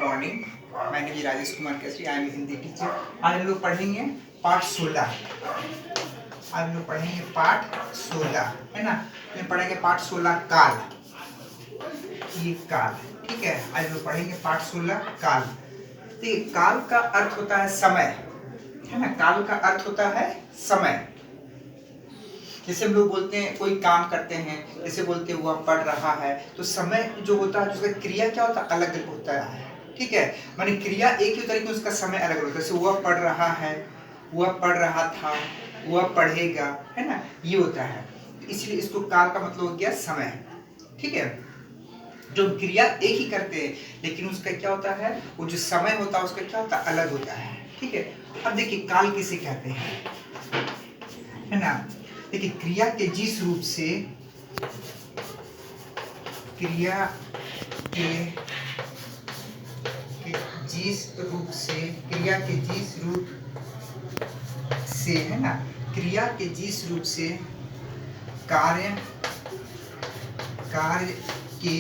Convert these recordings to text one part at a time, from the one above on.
Morning. मैं name Rajesh Kumar Kesari, I am Hindi teacher. आज हम लोग पढ़ेंगे पाठ 16। आज हम लोग पढ़ेंगे पाठ 16, है ना। मैं पढ़ेंगे पाठ 16 काल। ये काल, ठीक है। आज हम लोग पढ़ेंगे पाठ 16 काल। तो काल का अर्थ होता है समय, है ना। काल का अर्थ होता है समय। जैसे हम लोग बोलते हैं कोई काम करते हैं, जैसे बोलते हैं वह पढ़ रहा है, तो समय जो होता है उसका क्रिया क्या होता है, अलग अलग होता है, ठीक है। माने क्रिया एक ही तरीके उसका समय अलग अलग होता है। जैसे वह पढ़ रहा है, वह पढ़ रहा था, वह पढ़ेगा, है ना, ये होता है। इसलिए इसको काल का मतलब हो गया समय, ठीक है। जो क्रिया एक ही करते हैं लेकिन उसका क्या होता है, वो जो समय होता है उसका क्या होता है, अलग होता है, ठीक है। अब देखिए काल किसे कहते हैं, है ना। देखिए क्रिया के जिस रूप से क्रिया के जिस रूप से क्रिया के जिस रूप से, है ना, क्रिया के जिस रूप से कार्य के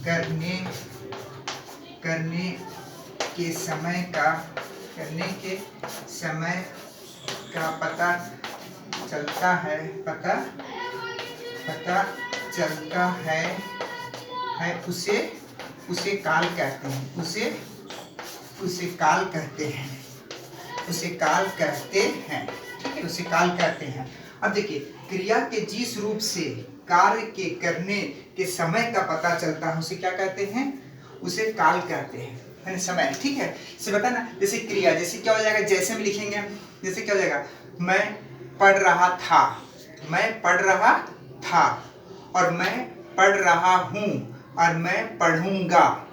करने के समय का पता चलता है उसे काल कहते हैं। उसे काल कहते हैं, ठीक है। उसे काल कहते हैं। अब देखिए क्रिया के जिस रूप से कार्य के करने के समय का पता चलता है उसे क्या कहते हैं, उसे काल कहते हैं, है ना, समय, ठीक है। इसे बता ना, जैसे क्रिया, जैसे क्या हो जाएगा, जैसे भी लिखेंगे, जैसे क्या हो जाएगा, मैं पढ़ रहा था, मैं पढ़ रहा था, और मैं पढ़ रहा हूँ, और मैं पढ़ूंगा।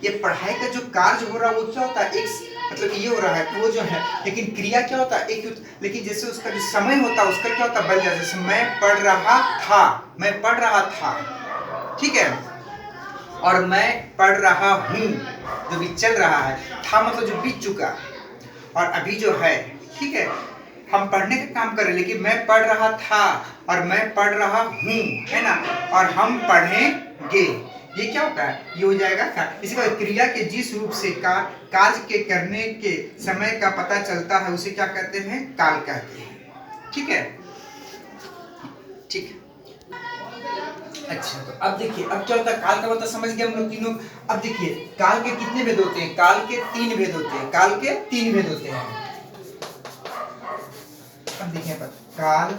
ये पढ़ाई का जो कार्य हो रहा है वो क्या होता है, एक मतलब ये हो रहा है कि वो जो है, लेकिन क्रिया क्या होता है एक, लेकिन जैसे उसका जो समय होता है उसका क्या होता है, बदल जाता है। जैसे मैं पढ़ रहा था, ठीक है, और मैं पढ़ रहा हूँ, जो भी चल रहा है, था मतलब जो बीत चुका, और अभी जो है, ठीक है। हम पढ़ने का काम कर रहे हैं लेकिन मैं पढ़ रहा था और मैं पढ़ रहा हूँ, है ना, और हम पढ़ेंगे। ये क्या होता है, ये हो जाएगा क्या, इसी का क्रिया के जिस रूप से कार्य के करने के समय का पता चलता है उसे क्या कहते हैं, काल कहते हैं, ठीक है, ठीक। अच्छा, तो अब देखिए अब क्या होता है, काल का मतलब समझ गए हम लोग तीनों। अब देखिए काल के कितने भेद होते हैं, काल के 3 भेद होते हैं, काल के 3 भेद होते हैं। अब देखिए काल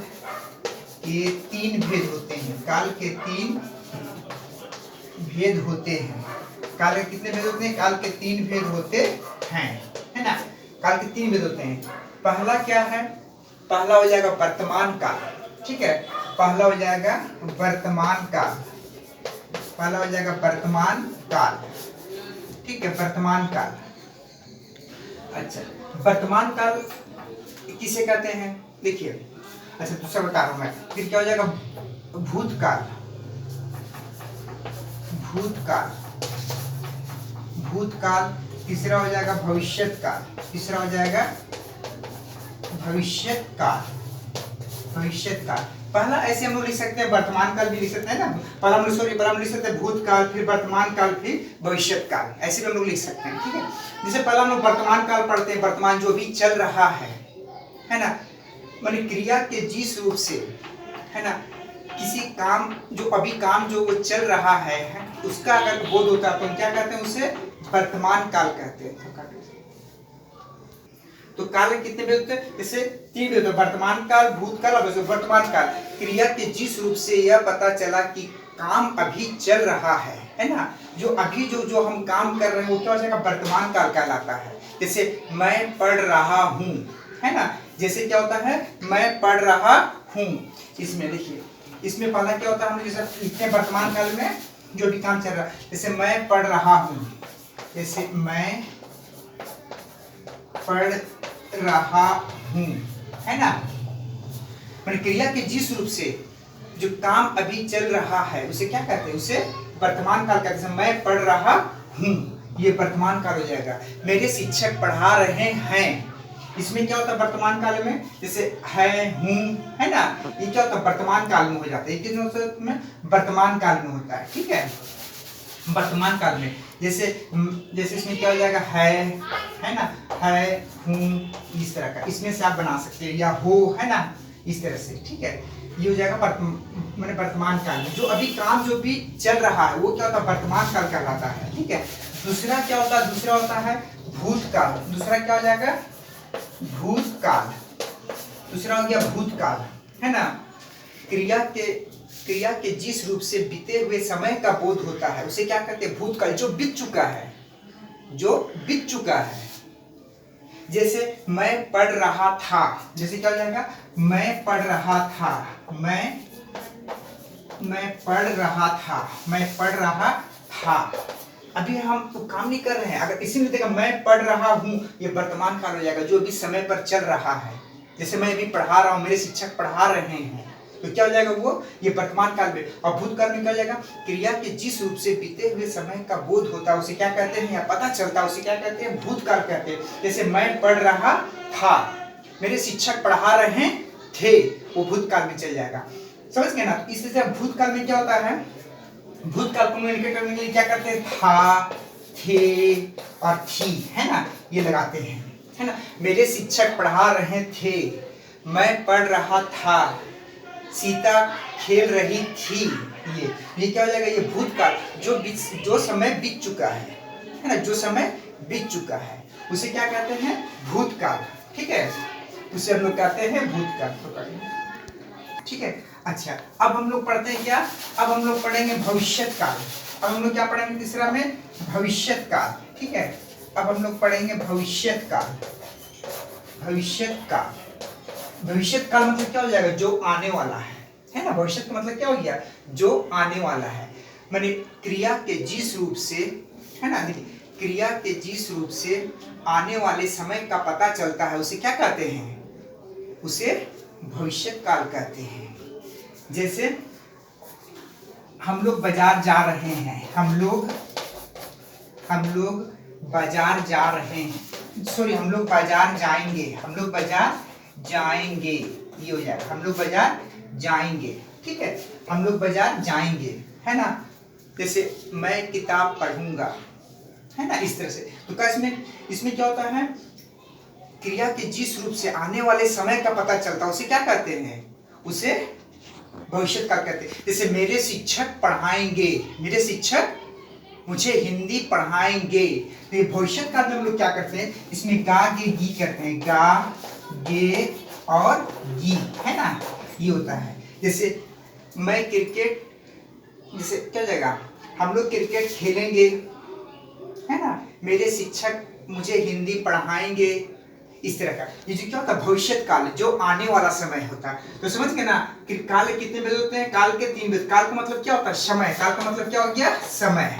के 3 भेद होते हैं, काल के 3 भेद होते हैं। काल के कितने भेद होते हैं, काल के 3 भेद होते हैं, है ना। काल के 3 भेद होते हैं। पहला क्या है, पहला हो जाएगा वर्तमान काल, ठीक है। पहला हो जाएगा वर्तमान काल, पहला हो जाएगा वर्तमान काल, ठीक है, वर्तमान काल। अच्छा, वर्तमान काल किसे कहते हैं, देखिए। अच्छा दूसरा बता रहा हूं मैं, फिर क्या हो जाएगा, भूतकाल, भूतकाल। तीसरा हो जाएगा भविष्यत काल, तीसरा हो जाएगा भविष्यत काल। पहला ऐसे हम लोग लिख सकते हैं, वर्तमान काल भी लिख सकते हैं ना। पहला हम लोग लिख सकते हैं भूतकाल, फिर वर्तमान काल, फिर भविष्यत काल, ऐसे भी हम लोग लिख सकते हैं, ठीक है। जैसे पहला हम लोग वर्तमान काल पढ़ते हैं, वर्तमान जो भी चल रहा है ना, माने क्रिया के जिस रूप से, है ना, किसी काम जो अभी काम जो वो चल रहा है उसका अगर बोध होता है तो हम क्या कहते हैं, उसे वर्तमान काल कहते हैं। तो काल के कितने भेद होते हैं, जैसे 3 भेद होते हैं, वर्तमान काल, भूतकाल और वर्तमान काल। क्रिया के जिस रूप से यह पता चला कि काम अभी चल रहा है ना, जो अभी जो हम काम कर रहे हैं वो क्या हो जाएगा, वर्तमान काल कहलाता है। जैसे मैं पढ़ रहा हूँ, है ना, जैसे क्या होता है, मैं पढ़ रहा हूँ। इसमें देखिए, इसमें पहला क्या होता है, हम जैसे लिखते हैं वर्तमान काल में जो भी काम चल रहा है, जैसे मैं पढ़ रहा हूँ, जैसे मैं पढ़ रहा हूँ, है ना। क्रिया के जिस रूप से जो काम अभी चल रहा है उसे क्या कहते हैं, उसे वर्तमान काल कहते हैं। मैं पढ़ रहा हूँ, ये वर्तमान काल हो जाएगा। मेरे शिक्षक पढ़ा रहे हैं, इसमें क्या होता है वर्तमान काल में, जैसे है, हूँ, है ना, ये क्या होता है वर्तमान काल में हो जाता है, में वर्तमान काल में होता है, ठीक है, वर्तमान काल में। जैसे जैसे इसमें क्या हो जाएगा, है ना, है, हूँ, इस तरह का इसमें से आप बना सकते हैं, या हो, है ना, इस तरह से, ठीक है। ये हो जाएगा मैंने वर्तमान काल में जो अभी काम जो भी चल रहा है वो क्या होता है, वर्तमान काल कहलाता है, ठीक है। दूसरा क्या होता है, दूसरा होता है भूतकाल। दूसरा क्या हो जाएगा, भूतकाल। दूसरा हो गया भूतकाल, है ना। क्रिया के जिस रूप से बीते हुए समय का बोध होता है उसे क्या कहते हैं, भूतकाल। जो बीत चुका है, जो बीत चुका है। जैसे मैं पढ़ रहा था, जैसे क्या हो जाएगा, मैं पढ़ रहा था, मैं पढ़ रहा था, मैं पढ़ रहा था। अभी हम तो काम नहीं कर रहे हैं, अगर इसी में देखा मैं पढ़ रहा हूँ, ये वर्तमान काल हो जाएगा जो अभी समय पर चल रहा है। जैसे मैं अभी पढ़ा रहा हूँ, मेरे शिक्षक पढ़ा रहे हैं, तो क्या हो जाएगा वो, ये वर्तमान काल में। और भूतकाल में क्या हो जाएगा, क्रिया के जिस रूप से बीते हुए समय का बोध होता है उसे क्या कहते हैं, या पता चलता है उसे क्या कहते हैं, भूतकाल कहते हैं। जैसे मैं पढ़ रहा था, मेरे शिक्षक पढ़ा रहे थे, वो भूतकाल में चल जाएगा। समझ गए ना। इस तरह भूतकाल में क्या होता है, भूतकाल को कम्युनिकेट करने के लिए क्या करते हैं, था, थे और थी, है ना, ये लगाते हैं, है ना। मेरे शिक्षक पढ़ा रहे थे, मैं पढ़ रहा था, सीता खेल रही थी। ये क्या हो जाएगा, ये भूतकाल जो समय बीत चुका है ना, जो समय बीत चुका है उसे क्या कहते हैं, भूतकाल, ठीक है। उसे हम लोग कहते हैं भूतकाल, ठीक है। अच्छा, अब हम लोग पढ़ते हैं क्या, अब हम लोग पढ़ेंगे भविष्यत काल। अब हम लोग क्या पढ़ेंगे तीसरा में, भविष्यत काल, ठीक है। अब हम लोग पढ़ेंगे भविष्यत काल। भविष्यत काल, भविष्यत काल मतलब क्या हो जाएगा, जो आने वाला है ना। भविष्यत का मतलब क्या हो गया, जो आने वाला है। माने क्रिया के जिस रूप से, है ना, देखिए, क्रिया के जिस रूप से आने वाले समय का पता चलता है उसे क्या कहते हैं, उसे भविष्यत काल कहते हैं। जैसे हम लोग बाजार जा रहे हैं, हम लोग बाजार जा रहे हैं, सॉरी, हम लोग बाजार जाएंगे, हम लोग बाजार जाएंगे, ये हो जाएगा, हम लोग बाजार जाएंगे, ठीक है। हम लोग बाजार जाएंगे, है ना। जैसे मैं किताब पढ़ूंगा, है ना, इस तरह से। तो क्या इसमें क्या होता है, क्रिया के जिस रूप से आने वाले समय का पता चलता है उसे क्या कहते हैं, उसे भविष्यत काल कहते हैं। जैसे मेरे शिक्षक पढ़ाएंगे, मेरे शिक्षक मुझे हिंदी पढ़ाएंगे। तो ये भविष्यत काल में हम लोग क्या करते हैं, इसमें गा गे गी करते हैं, गा गे और गी, है ना, ये होता है। जैसे मैं क्रिकेट, जैसे क्या जाएगा, हम लोग क्रिकेट खेलेंगे, है ना, मेरे शिक्षक मुझे हिंदी पढ़ाएंगे, इस तरह का। ये जो क्या होता है, भविष्यत काल, जो आने वाला समय होता है। तो समझ गए ना कि काल कितने भेद होते हैं, काल के 3 भेद। काल का मतलब क्या होता है, समय। काल का मतलब क्या हो गया, समय।